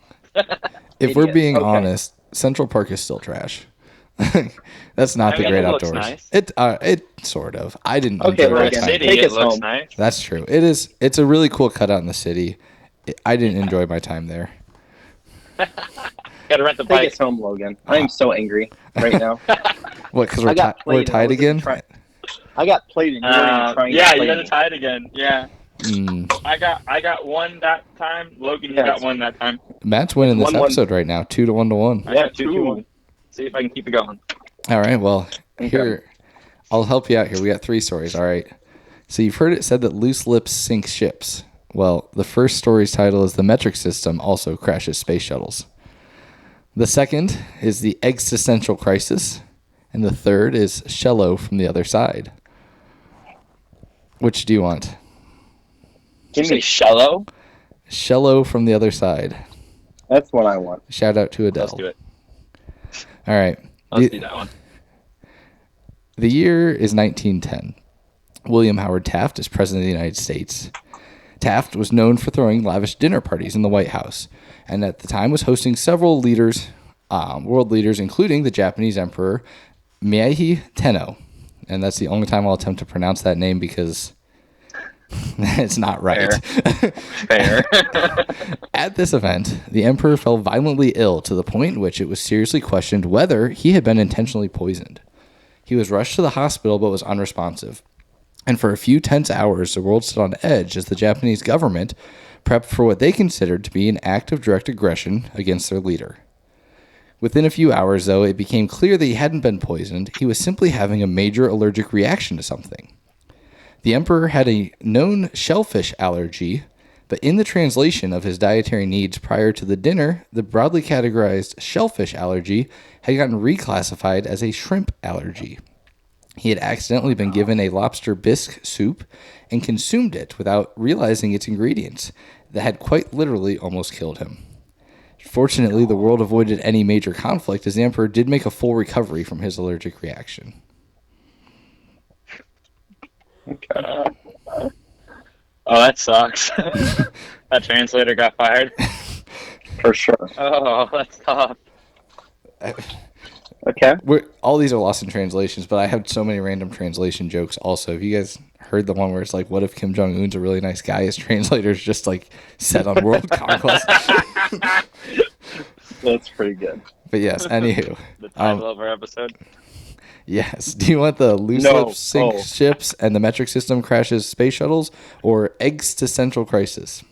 [SPEAKER 1] If we're being
[SPEAKER 2] Okay.
[SPEAKER 1] honest, Central Park is still trash. That's not
[SPEAKER 3] I
[SPEAKER 1] the
[SPEAKER 3] mean,
[SPEAKER 1] great
[SPEAKER 3] it looks
[SPEAKER 1] outdoors.
[SPEAKER 3] nice.
[SPEAKER 1] It sort of. I didn't
[SPEAKER 2] Okay,
[SPEAKER 1] enjoy my
[SPEAKER 2] Logan,
[SPEAKER 1] time.
[SPEAKER 3] City,
[SPEAKER 2] take
[SPEAKER 3] it
[SPEAKER 2] us
[SPEAKER 3] looks
[SPEAKER 2] home.
[SPEAKER 3] nice.
[SPEAKER 1] That's true. It is. It's a really cool cutout in the city. I didn't enjoy my time there.
[SPEAKER 3] Got to rent the
[SPEAKER 2] Take
[SPEAKER 3] bike.
[SPEAKER 2] us home, Logan. I am so angry right now.
[SPEAKER 1] What? Because
[SPEAKER 2] I
[SPEAKER 1] we're,
[SPEAKER 2] got played
[SPEAKER 1] we're
[SPEAKER 2] and I
[SPEAKER 1] tied
[SPEAKER 2] wasn't
[SPEAKER 1] again.
[SPEAKER 2] I got played and you weren't even trying
[SPEAKER 3] Yeah,
[SPEAKER 2] to play
[SPEAKER 3] you got to
[SPEAKER 2] me.
[SPEAKER 3] tie it again. Yeah.
[SPEAKER 1] Mm.
[SPEAKER 3] I got one that time. Logan, you
[SPEAKER 2] Yes.
[SPEAKER 3] got one that time.
[SPEAKER 1] Matt's winning this
[SPEAKER 2] 1-1.
[SPEAKER 1] episode right now, 2-1.
[SPEAKER 3] I
[SPEAKER 2] Yeah,
[SPEAKER 3] got 2-1. See if I can keep it going.
[SPEAKER 1] All right. Well,
[SPEAKER 2] Okay.
[SPEAKER 1] here I'll help you out. Here we got 3 stories. All right. So you've heard it said that loose lips sink ships. Well, the first story's title is "The Metric System Also Crashes Space Shuttles." The second is "The Existential Crisis," and the third is "Shello from the Other Side." Which do you want?
[SPEAKER 3] Did you say shallow?
[SPEAKER 1] Shello from the Other Side.
[SPEAKER 2] That's what I want.
[SPEAKER 1] Shout out to Adele.
[SPEAKER 3] Let's do it.
[SPEAKER 1] All right.
[SPEAKER 3] Let's do that one.
[SPEAKER 1] The year is 1910. William Howard Taft is President of the United States. Taft was known for throwing lavish dinner parties in the White House, and at the time was hosting several leaders, world leaders, including the Japanese Emperor Meiji Tenno. And that's the only time I'll attempt to pronounce that name because it's not right.
[SPEAKER 3] Fair.
[SPEAKER 1] At this event, the emperor fell violently ill to the point in which it was seriously questioned whether he had been intentionally poisoned. He was rushed to the hospital but was unresponsive. And for a few tense hours, the world stood on edge as the Japanese government prepped for what they considered to be an act of direct aggression against their leader. Within a few hours, though, it became clear that he hadn't been poisoned. He was simply having a major allergic reaction to something. The emperor had a known shellfish allergy, but in the translation of his dietary needs prior to the dinner, the broadly categorized shellfish allergy had gotten reclassified as a shrimp allergy. He had accidentally been given a lobster bisque soup and consumed it without realizing its ingredients that had quite literally almost killed him. Fortunately, the world avoided any major conflict as the emperor did make a full recovery from his allergic reaction.
[SPEAKER 2] Okay.
[SPEAKER 3] Oh, that sucks. That translator got fired.
[SPEAKER 2] For sure.
[SPEAKER 3] Oh, that's tough.
[SPEAKER 2] Okay.
[SPEAKER 1] All these are lost in translations, but I have so many random translation jokes also. Have you guys heard the one where it's like, what if Kim Jong-un's a really nice guy? His translator's just like set on world conquest.
[SPEAKER 2] That's pretty good.
[SPEAKER 1] But yes, anywho.
[SPEAKER 3] The title of our episode.
[SPEAKER 1] Yes. Do you want the loose
[SPEAKER 2] No.
[SPEAKER 1] lips sink
[SPEAKER 2] Oh.
[SPEAKER 1] ships and the metric system crashes space shuttles, or existential crisis?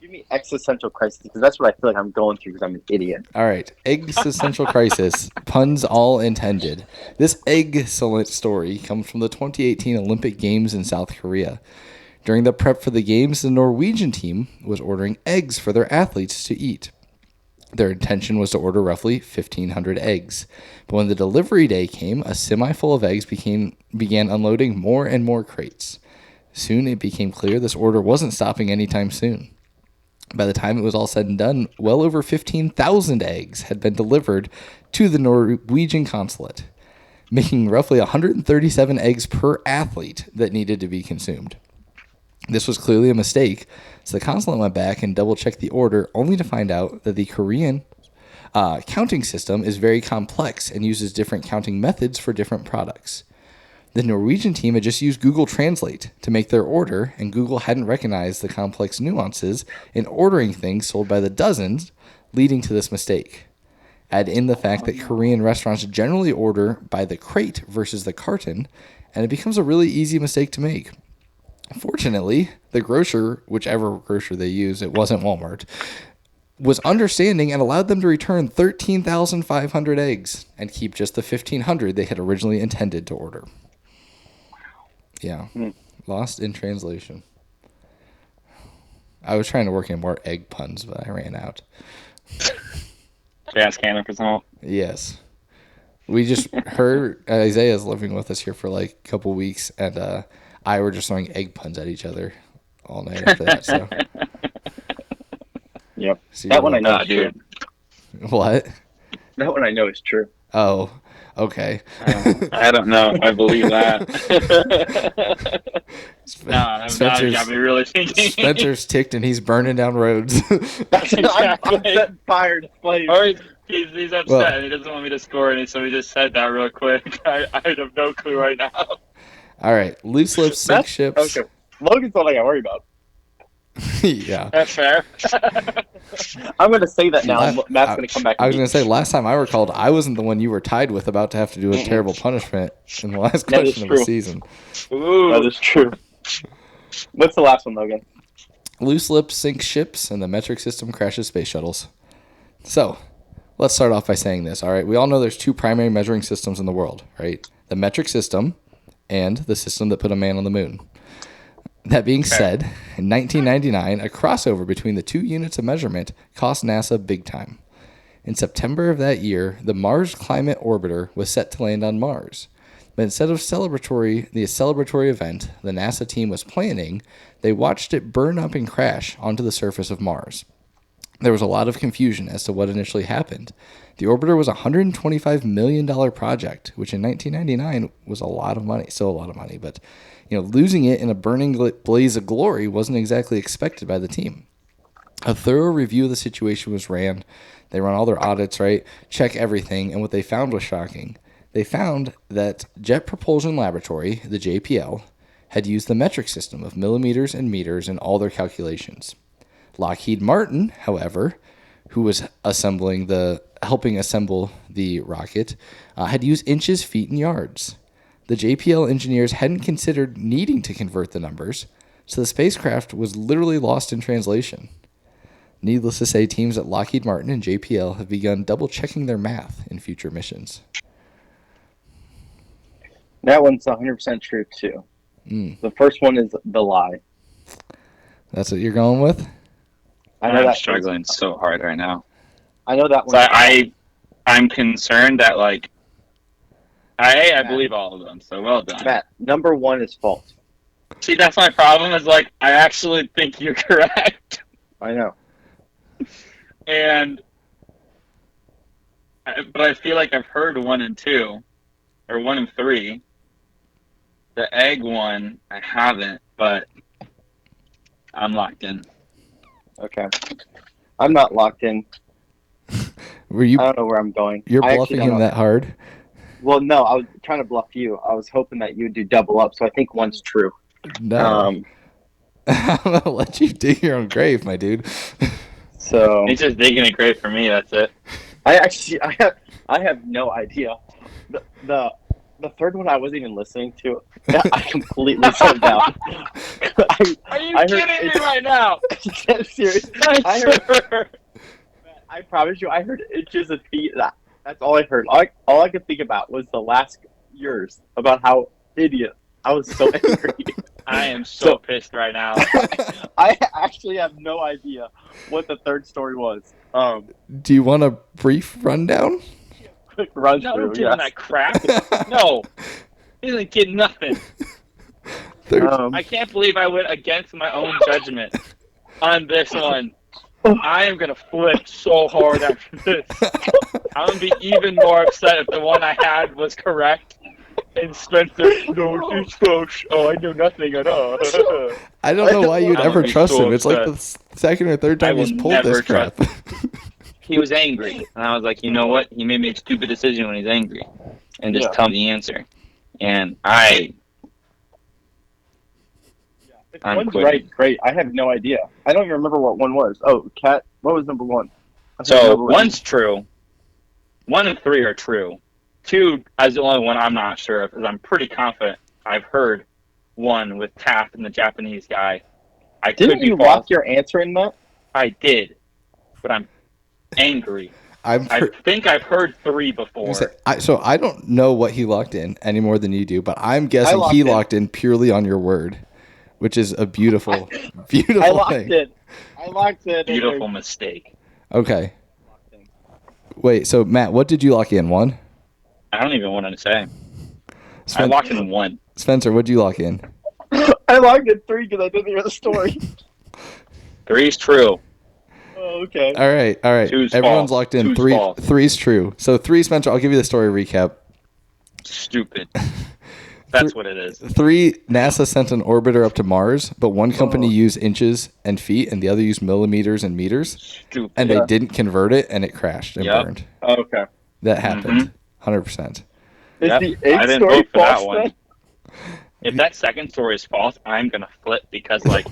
[SPEAKER 2] Give me existential crisis because that's what I feel like I'm going through because I'm an idiot.
[SPEAKER 1] All right. Existential crisis. Puns all intended. This excellent story comes from the 2018 Olympic Games in South Korea. During the prep for the games, the Norwegian team was ordering eggs for their athletes to eat. Their intention was to order roughly 1,500 eggs. But when the delivery day came, a semi full of eggs began unloading more and more crates. Soon it became clear this order wasn't stopping anytime soon. By the time it was all said and done, well over 15,000 eggs had been delivered to the Norwegian consulate, making roughly 137 eggs per athlete that needed to be consumed. This was clearly a mistake, so the consulate went back and double-checked the order, only to find out that the Korean counting system is very complex and uses different counting methods for different products. The Norwegian team had just used Google Translate to make their order, and Google hadn't recognized the complex nuances in ordering things sold by the dozens, leading to this mistake. Add in the fact that Korean restaurants generally order by the crate versus the carton, and it becomes a really easy mistake to make. Fortunately, the grocer, whichever grocer they use, it wasn't Walmart, was understanding and allowed them to return 13,500 eggs and keep just the 1,500 they had originally intended to order. Yeah. Lost in translation. I was trying to work in more egg puns, but I ran out.
[SPEAKER 3] Jazz Cannon for some help.
[SPEAKER 1] Yes. We just heard Isaiah's living with us here for like a couple weeks, and I were just throwing egg puns at each other all night after that. So.
[SPEAKER 2] Yep.
[SPEAKER 1] So
[SPEAKER 2] That one I know
[SPEAKER 3] Nah,
[SPEAKER 2] is true.
[SPEAKER 3] dude.
[SPEAKER 1] What?
[SPEAKER 2] That one I know is true.
[SPEAKER 1] Oh, okay.
[SPEAKER 3] I don't know if I believe that. Now you got me really thinking.
[SPEAKER 1] Spencer's ticked and he's burning down roads.
[SPEAKER 2] I'm setting fire to flames.
[SPEAKER 3] Or he's upset and he doesn't want me to score any, so he just said that real quick. I have no clue right now.
[SPEAKER 1] All right, loose lips sink ships.
[SPEAKER 2] Okay, Logan's all I got to worry about.
[SPEAKER 1] Yeah.
[SPEAKER 3] That's fair.
[SPEAKER 2] I'm going to say that now. Matt's going to come back.
[SPEAKER 1] I was going to say, last time I recalled, I wasn't the one you were tied with about to have to do a terrible punishment in the last question of the season.
[SPEAKER 2] Ooh. That is true. What's the last one, Logan?
[SPEAKER 1] Loose lips sink ships and the metric system crashes space shuttles. So, let's start off by saying this, all right? We all know there's two primary measuring systems in the world, right? The metric system and the system that put a man on the moon. That being said, in 1999, a crossover between the two units of measurement cost NASA big time. In September of that year, the Mars Climate Orbiter was set to land on Mars. But instead of the celebratory event the NASA team was planning, they watched it burn up and crash onto the surface of Mars. There was a lot of confusion as to what initially happened. The orbiter was a $125 million project, which in 1999 was a lot of money. Still a lot of money, but losing it in a burning blaze of glory wasn't exactly expected by the team. A thorough review of the situation was ran. They run all their audits, right? Check everything, and what they found was shocking. They found that Jet Propulsion Laboratory, the JPL, had used the metric system of millimeters and meters in all their calculations. Lockheed Martin, however, who was helping assemble the rocket, had used inches, feet, and yards. The JPL engineers hadn't considered needing to convert the numbers, so the spacecraft was literally lost in translation. Needless to say, teams at Lockheed Martin and JPL have begun double-checking their math in future missions.
[SPEAKER 2] That one's 100% true, too. The first one is the lie.
[SPEAKER 1] That's what you're going with?
[SPEAKER 3] I'm struggling so hard right now.
[SPEAKER 2] I know that one.
[SPEAKER 3] So I'm concerned that, I believe all of them, so well done.
[SPEAKER 2] Matt, number one is false.
[SPEAKER 3] See, that's my problem, is, I actually think you're correct.
[SPEAKER 2] I know.
[SPEAKER 3] But I feel like I've heard 1 and 2, or 1 and 3. The egg one, I haven't, but I'm locked in.
[SPEAKER 2] Okay. I'm not locked in.
[SPEAKER 1] Were you?
[SPEAKER 2] I don't know where I'm going.
[SPEAKER 1] You're bluffing him that hard?
[SPEAKER 2] Well, no, I was trying to bluff you. I was hoping that you would do double up, so I think one's true.
[SPEAKER 1] No. I'm going to let you dig your own grave, my dude.
[SPEAKER 2] So
[SPEAKER 3] he's just digging a grave for me, that's it.
[SPEAKER 2] I have no idea. The third one I wasn't even listening to. I completely shut down.
[SPEAKER 3] Are you kidding me right now?
[SPEAKER 2] I'm serious. I promise you, I heard inches and feet. That's all I heard. All I could think about was the last years about how idiot. I was so angry.
[SPEAKER 3] I am so pissed right now.
[SPEAKER 2] I actually have no idea what the third story was.
[SPEAKER 1] Do you want a brief rundown?
[SPEAKER 2] Quick run
[SPEAKER 3] No,
[SPEAKER 2] through.
[SPEAKER 3] don't give him that crap. No, he doesn't get nothing. I can't believe I went against my own judgment on this one. I am going to flip so hard after this. I'm going to be even more upset if the one I had was correct. And Spencer, no, it's false. Oh, I know nothing at all.
[SPEAKER 1] I don't know why you'd ever trust him. It's like the second or third time he's pulled this crap.
[SPEAKER 3] He was angry. And I was like, you know what? He may make a stupid decision when he's angry. And just tell me the answer. And I'm
[SPEAKER 2] one's right, great. I have no idea. I don't even remember what one was. Oh, Cat, what was number one?
[SPEAKER 3] So, one's true. 1 and 3 are true. 2 is the only one I'm not sure of, because I'm pretty confident I've heard 1 with Taft and the Japanese guy.
[SPEAKER 2] Didn't you lock your answer in that?
[SPEAKER 3] I did, but I'm angry. I think I've heard 3 before.
[SPEAKER 1] So I don't know what he locked in any more than you do, but I'm guessing he locked in purely on your word, which is a beautiful thing.
[SPEAKER 2] I locked it.
[SPEAKER 3] Beautiful mistake.
[SPEAKER 1] Okay. Wait, so Matt, what did you lock in? 1?
[SPEAKER 3] I don't even want to say. I locked in 1.
[SPEAKER 1] Spencer, what did you lock in?
[SPEAKER 2] I locked in 3 because I didn't hear the story.
[SPEAKER 3] 3 is true.
[SPEAKER 2] Oh, okay.
[SPEAKER 1] All right.
[SPEAKER 3] Two's
[SPEAKER 1] Everyone's
[SPEAKER 3] false.
[SPEAKER 1] locked in.
[SPEAKER 3] Two's false.
[SPEAKER 1] Three's true. So 3, Spencer, I'll give you the story recap.
[SPEAKER 3] Stupid. That's what it is.
[SPEAKER 1] 3, NASA sent an orbiter up to Mars, but one company used inches and feet and the other used millimeters and meters.
[SPEAKER 3] Stupid.
[SPEAKER 1] And they didn't convert it and it crashed and burned.
[SPEAKER 2] Okay.
[SPEAKER 1] That happened. 100%.
[SPEAKER 2] Is
[SPEAKER 3] Yep.
[SPEAKER 2] the
[SPEAKER 3] I
[SPEAKER 2] egg
[SPEAKER 3] didn't
[SPEAKER 2] story
[SPEAKER 3] vote for that
[SPEAKER 2] false
[SPEAKER 3] one.
[SPEAKER 2] then?
[SPEAKER 3] If that second story is false, I'm gonna flip because like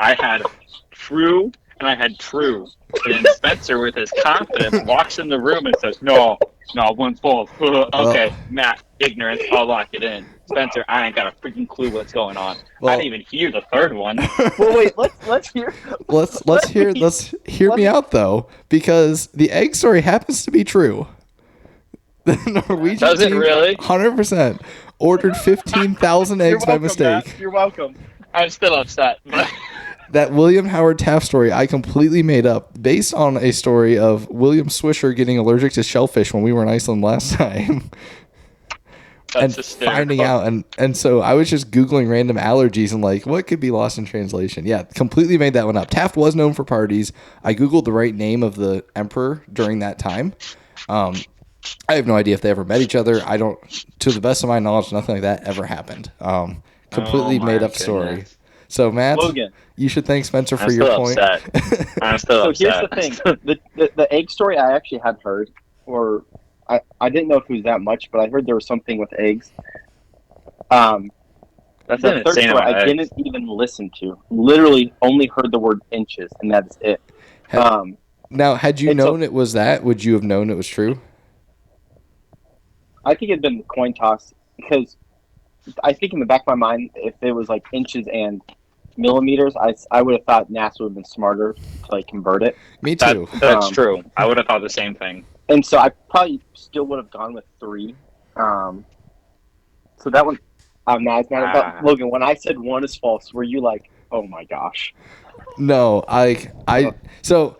[SPEAKER 3] I had true and I had true. And then Spencer with his confidence walks in the room and says, No, one's false. Okay, Matt, ignorance, I'll lock it in. Spencer, I ain't got a freaking clue what's going on.
[SPEAKER 1] Well-
[SPEAKER 3] I didn't even hear the third one.
[SPEAKER 2] Well, wait. Let's hear.
[SPEAKER 1] Let's hear me out though, because the egg story happens to be true. The Norwegian
[SPEAKER 3] Does it
[SPEAKER 1] team,
[SPEAKER 3] really?
[SPEAKER 1] 100%, ordered 15,000 eggs by mistake.
[SPEAKER 2] Matt. You're welcome.
[SPEAKER 3] I'm still upset.
[SPEAKER 1] That William Howard Taft story I completely made up based on a story of William Swisher getting allergic to shellfish when we were in Iceland last time.
[SPEAKER 3] That's
[SPEAKER 1] and
[SPEAKER 3] hysterical.
[SPEAKER 1] finding out. And so I was just Googling random allergies and like, what could be lost in translation? Yeah, completely made that one up. Taft was known for parties. I Googled the right name of the emperor during that time. I have no idea if they ever met each other. I don't, to the best of my knowledge, nothing like that ever happened. Completely
[SPEAKER 3] Oh my
[SPEAKER 1] made up story.
[SPEAKER 3] goodness.
[SPEAKER 1] So Matt,
[SPEAKER 2] Logan.
[SPEAKER 1] you should thank Spencer for
[SPEAKER 3] I'm
[SPEAKER 1] your
[SPEAKER 3] still
[SPEAKER 1] point.
[SPEAKER 3] upset. I'm still
[SPEAKER 2] So
[SPEAKER 3] upset.
[SPEAKER 2] here's the thing: the egg story I actually had heard, or I didn't know if it was that much, but I heard there was something with eggs.
[SPEAKER 3] That's
[SPEAKER 2] The
[SPEAKER 3] an
[SPEAKER 2] third
[SPEAKER 3] insane
[SPEAKER 2] story
[SPEAKER 3] amount
[SPEAKER 2] I
[SPEAKER 3] of
[SPEAKER 2] didn't even listen to. Literally, only heard the word inches, and that's it.
[SPEAKER 1] Now, had you
[SPEAKER 2] It's
[SPEAKER 1] known it was that, would you have known it was true?
[SPEAKER 2] I think it'd been a coin toss because I think in the back of my mind, if it was like inches and millimeters, I would have thought NASA would have been smarter to like convert it.
[SPEAKER 1] Me too.
[SPEAKER 3] That's true. I would have thought the same thing.
[SPEAKER 2] And so I probably still would have gone with 3. So that one, I'm not about Logan. When I said 1 is false, were you like, oh my gosh?
[SPEAKER 1] No, so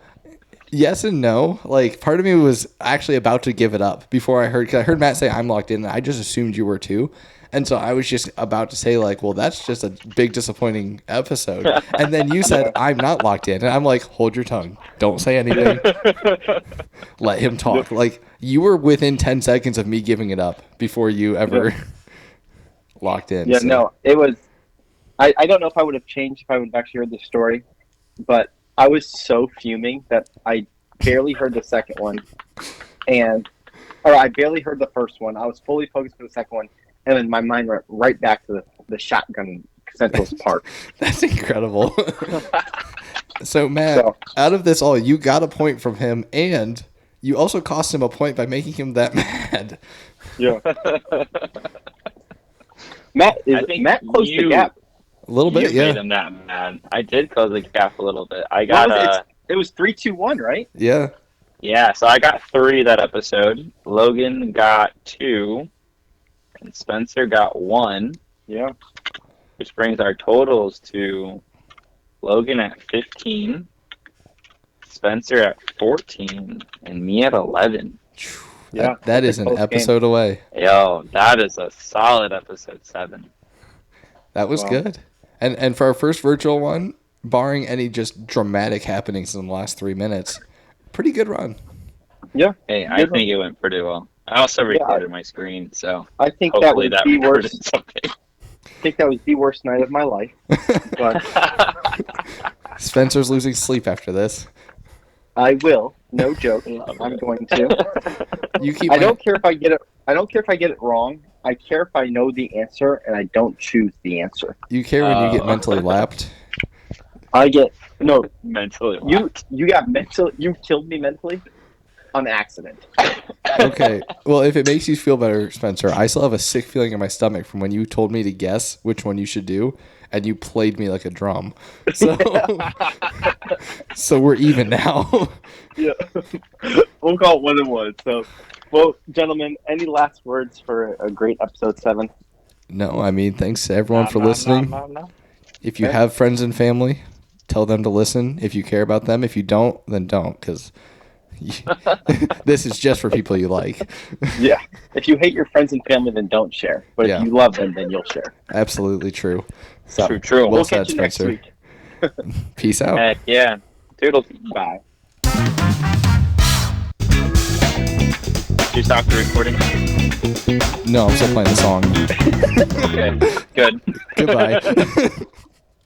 [SPEAKER 1] yes and no. Like, part of me was actually about to give it up before cause I heard Matt say I'm locked in, and I just assumed you were too. And so I was just about to say, like, well, that's just a big disappointing episode. And then you said, I'm not locked in. And I'm like, hold your tongue. Don't say anything. Let him talk. Like, you were within 10 seconds of me giving it up before you ever locked in.
[SPEAKER 2] Yeah,
[SPEAKER 1] so.
[SPEAKER 2] no, it was. I don't know if I would have changed if I would have actually heard the story, but I was so fuming that I barely heard the second one, or I barely heard the first one. I was fully focused on the second one, and then my mind went right back to the shotgun Central's Park.
[SPEAKER 1] That's incredible. So, Matt, out of this all, you got a point from him, and you also cost him a point by making him that mad.
[SPEAKER 2] Yeah. Matt closed the gap.
[SPEAKER 1] A little bit,
[SPEAKER 3] You
[SPEAKER 1] yeah.
[SPEAKER 3] made him that mad. I did close the gap a little bit. I got
[SPEAKER 2] It was 3-2-1, right?
[SPEAKER 1] Yeah.
[SPEAKER 3] Yeah, so I got 3 that episode. Logan got 2, and Spencer got 1.
[SPEAKER 2] Yeah.
[SPEAKER 3] Which brings our totals to Logan at 15, Spencer at 14, and me at 11.
[SPEAKER 2] Yeah.
[SPEAKER 1] That is an episode away.
[SPEAKER 3] Yo, that is a solid episode 7.
[SPEAKER 1] That was good. And for our first virtual one, barring any just dramatic happenings in the last 3 minutes, pretty good run.
[SPEAKER 2] Yeah.
[SPEAKER 3] Hey, I think it went pretty well. I also recorded my screen, so
[SPEAKER 2] I think
[SPEAKER 3] hopefully
[SPEAKER 2] that
[SPEAKER 3] that
[SPEAKER 2] was the
[SPEAKER 3] recorded
[SPEAKER 2] worst.
[SPEAKER 3] something.
[SPEAKER 2] I think that was the worst night of my life. But
[SPEAKER 1] Spencer's losing sleep after this.
[SPEAKER 2] I will. No joke. I'm going to.
[SPEAKER 1] You keep.
[SPEAKER 2] I don't care if I get it. I don't care if I get it wrong. I care if I know the answer and I don't choose the answer.
[SPEAKER 1] You care when you get mentally lapped.
[SPEAKER 2] I get no.
[SPEAKER 3] Mentally.
[SPEAKER 2] You got mental. You killed me mentally on accident.
[SPEAKER 1] Okay. Well, if it makes you feel better, Spencer, I still have a sick feeling in my stomach from when you told me to guess which one you should do, and you played me like a drum. So, so we're even now.
[SPEAKER 2] Yeah. We'll call it what it was. So, well, gentlemen, any last words for a great episode 7?
[SPEAKER 1] No, I mean, thanks to everyone for listening.
[SPEAKER 3] No.
[SPEAKER 1] If you have friends and family, tell them to listen. If you care about them. If you don't, then don't, because this is just for people you like.
[SPEAKER 2] Yeah. If you hate your friends and family, then don't share. But if you love them, then you'll share.
[SPEAKER 1] Absolutely true.
[SPEAKER 2] So,
[SPEAKER 3] True.
[SPEAKER 1] Well
[SPEAKER 2] We'll
[SPEAKER 1] said,
[SPEAKER 2] catch you next
[SPEAKER 1] Spencer.
[SPEAKER 2] week.
[SPEAKER 1] Peace out.
[SPEAKER 3] Heck yeah. Toodles.
[SPEAKER 2] Bye.
[SPEAKER 3] You stopped the recording?
[SPEAKER 1] No, I'm still playing the song.
[SPEAKER 3] Okay, good.
[SPEAKER 1] Goodbye.